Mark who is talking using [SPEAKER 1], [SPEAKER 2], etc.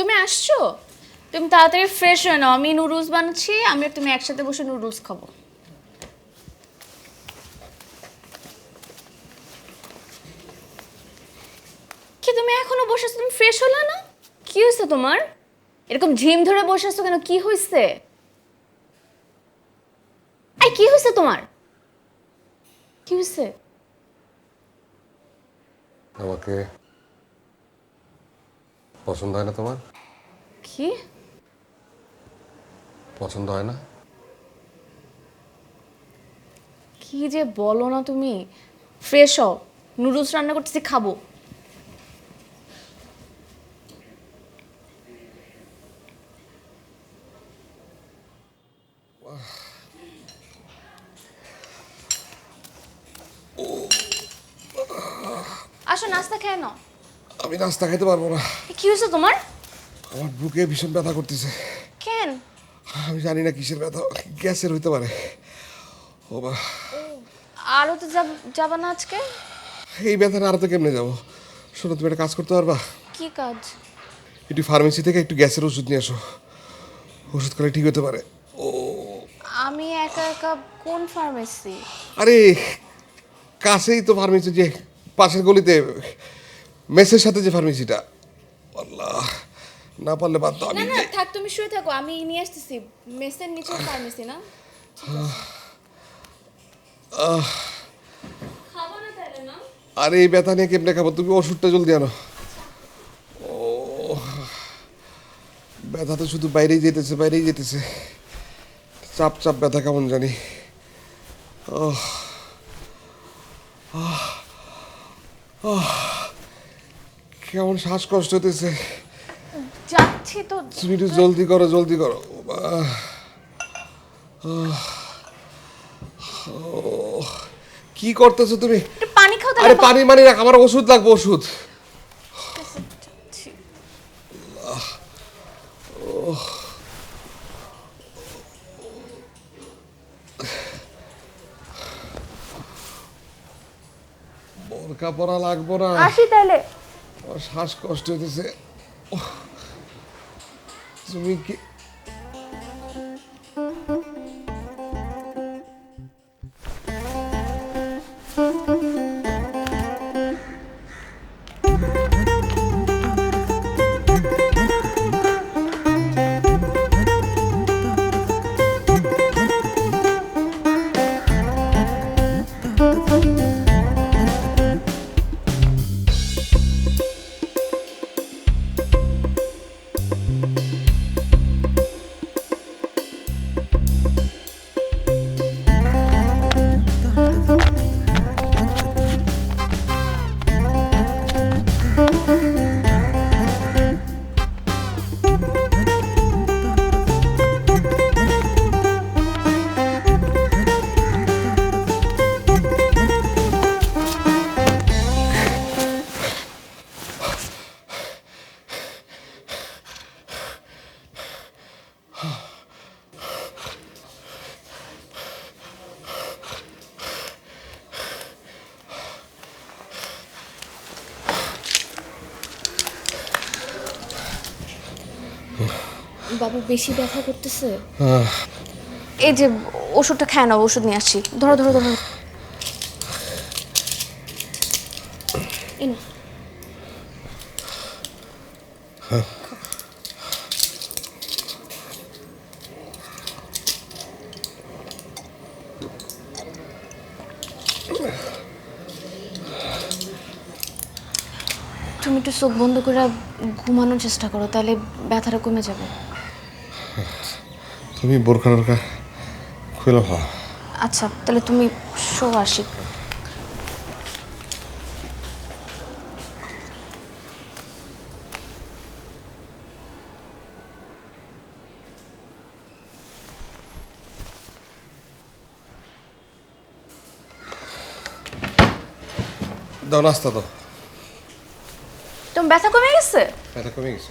[SPEAKER 1] তুমি আসছো? তুমি তাড়াতাড়ি ফ্রেশ হয়ে নাও, আমি নুডলস বানাচ্ছি, আমি আর তুমি একসাথে বসে নুডলস খাবো। কি তুমি এখনো বসে আছো? তুমি ফ্রেশ হলে না? কি হয়েছে তোমার? এরকম ঝিম ধরে বসে আছো কেন? কি হয়েছে? এই কি হয়েছে তোমার? কি হয়েছে?
[SPEAKER 2] আমাকে পছন্দ হয় না তোমার?
[SPEAKER 1] কি?
[SPEAKER 2] পছন্দ হয় না?
[SPEAKER 1] কি যে বলো না তুমি। ফ্রেশ হও, নুডলস রান্না করতেছি, খাবো। আসো নাস্তা খেয়ে নাও।
[SPEAKER 2] আমি নাস্তা খেতে পারবো না।
[SPEAKER 1] কি হয়েছে তোমার?
[SPEAKER 2] আমার বুকে ভীষণ ব্যথা করতেছে।
[SPEAKER 1] কেন?
[SPEAKER 2] আমি জানি না কিসের ব্যথা, গ্যাসের হইতে পারে। ও বা,
[SPEAKER 1] আরও তো যাবা না আজকে?
[SPEAKER 2] এই ব্যথাটা আর তো কেমনে যাবো? শোনো, তুমি একটা কাজ করতে পারবা?
[SPEAKER 1] কি কাজ?
[SPEAKER 2] একটু ফার্মেসি থেকে একটু গ্যাসের ওষুধ নিয়ে আসো। ওষুধ খেলে ঠিক হতে পারে।
[SPEAKER 1] আমি একা একা কোন ফার্মেসি?
[SPEAKER 2] আরে কাছেই তো ফার্মেসি, যে পাশের গলিতে মেসের সাথে যে ফার্মেসিটা। আল্লাহ, না পারলে বাদ দাও।
[SPEAKER 1] না
[SPEAKER 2] আমি
[SPEAKER 1] না থাক, তুমি শুয়ে থাকো, আমি নিয়ে আসতেছি। মেসের নিচে ফার্মেসি না? খাবো না তাহলে না?
[SPEAKER 2] আরে এই ব্যথা নিয়ে কেমনে খাবো? তুমি ওষুধটা জলদি আনো। ও, ব্যথা তো শুধু বাইরেই যেতেছে, বাইরেই যেতেছে। চাপ চাপ ব্যথা কেমন জানি। কেমন শ্বাসকষ্ট হতেছে।
[SPEAKER 1] যাচ্ছি তো।
[SPEAKER 2] তুমি একটু জলদি করো, জলদি করো। কি করতেছো তুমি?
[SPEAKER 1] একটু পানি খাও
[SPEAKER 2] আরে
[SPEAKER 1] তাহলে।
[SPEAKER 2] পানি মানি রাখ, আমার ওষুধ লাগবে, ওষুধ।
[SPEAKER 1] যাচ্ছি।
[SPEAKER 2] বোরকা পরা লাগবো না,
[SPEAKER 1] আসি তাহলে।
[SPEAKER 2] আমার শ্বাসকষ্ট হতেছে। তুমি কি
[SPEAKER 1] বাবু বেশি ব্যথা করতেছে? এই যে ওষুধটা খায় নাও, ওষুধ নিয়ে আসছি। ধরো ধরো ধরো। এই নাও। তুমি একটু চোখ বন্ধ করে ঘুমানোর চেষ্টা করো, তাহলে ব্যথাটা কমে যাবে।
[SPEAKER 2] তুমি বোরখা টোরখা খুলে ভালো।
[SPEAKER 1] আচ্ছা তাহলে তুমি শো, আসি।
[SPEAKER 2] দাও নাস্তা দাও।
[SPEAKER 1] তোমার ব্যথা কমে গেছে?
[SPEAKER 2] ব্যথা কমে গেছে।